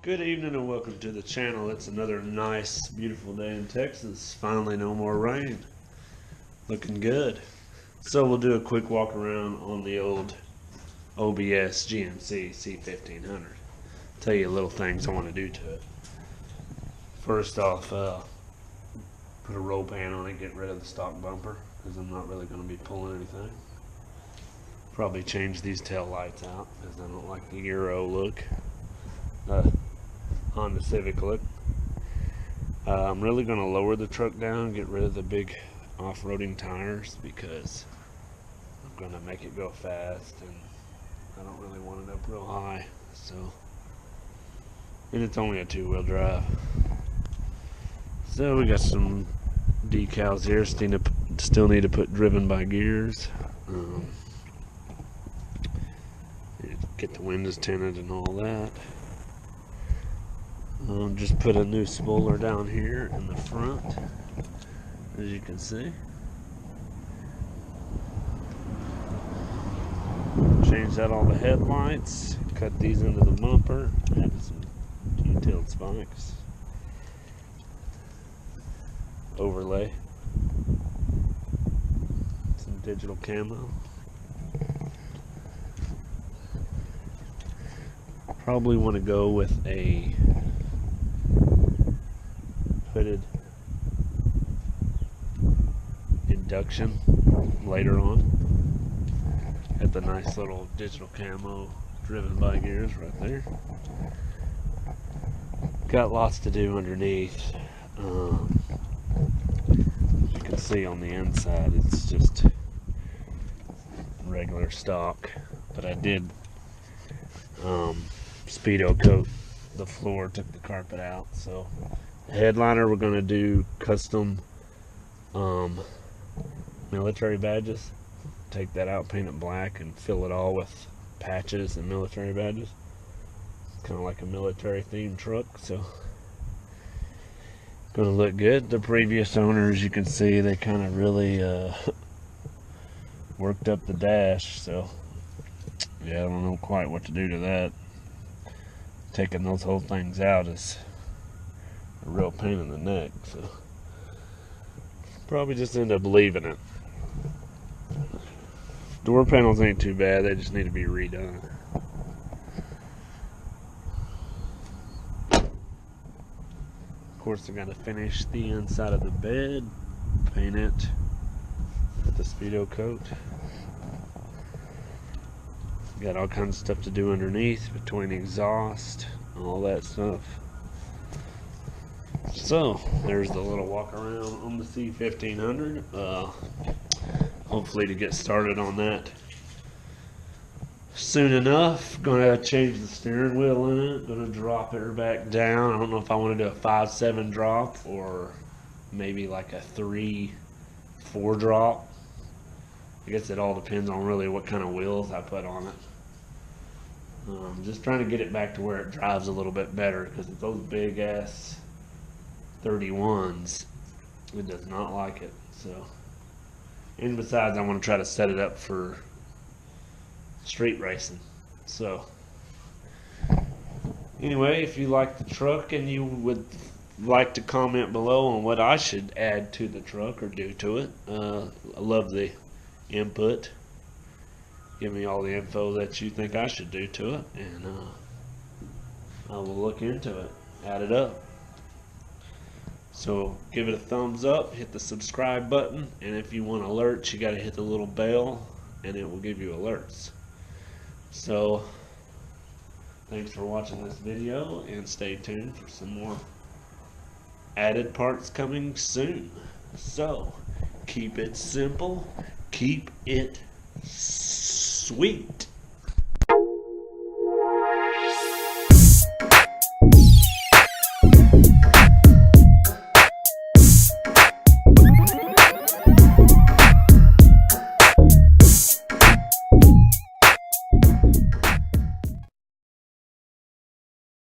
Good evening and welcome to the channel. It's another nice, beautiful day in Texas. Finally no more rain. Looking good. So we'll do a quick walk around on the old OBS GMC C1500. Tell you little things I want to do to it. First off, put a roll pan on it, get rid of the stock bumper because I'm not really going to be pulling anything. Probably change these tail lights out because I don't like the Euro look. Honda Civic look. I'm really going to lower the truck down, get rid of the big off-roading tires because I'm going to make it go fast and I don't really want it up real high. So, and it's only a two-wheel drive. So we got some decals here. Still need to put driven by gears. Get the windows tinted and all that. Just put a new spoiler down here in the front, as you can see. Changed out all the headlights, cut these into the bumper, added some detailed spikes. Overlay. Some digital camo. Probably want to go with a hooded induction later on. Got the nice little digital camo driven by gears right there. Got lots to do underneath. As you can see on the inside, it's just regular stock, but I did speedo coat the floor, took the carpet out. So the headliner, we're going to do custom military badges. Take that out, paint it black, and fill it all with patches and military badges. It's kind of like a military themed truck, so gonna look good. The previous owners, you can see they kind of really worked up the dash, so yeah, I don't know quite what to do to that. Taking those whole things out is a real pain in the neck, so probably just end up leaving it. Door panels ain't too bad, they just need to be redone. Of course, I gotta finish the inside of the bed, paint it with the speedo coat. Got all kinds of stuff to do underneath, between exhaust, all that stuff. So, there's the little walk around on the C1500. Hopefully to get started on that soon enough. Gonna change the steering wheel in it. Gonna drop her back down. I don't know if I want to do a 5-7 drop or maybe like a 3-4 drop. I guess it all depends on really what kind of wheels I put on it. Just trying to get it back to where it drives a little bit better, because with those big ass 31s, it does not like it. So And besides, I want to try to set it up for street racing. So anyway, if you like the truck and you would like to comment below on what I should add to the truck or do to it, I love the input. Give me all the info that you think I should do to it, and I will look into it, add it up. So give it a thumbs up, hit the subscribe button, and if you want alerts, you got to hit the little bell and it will give you alerts. So thanks for watching this video, and stay tuned for some more added parts coming soon. So keep it simple, keep it sweet.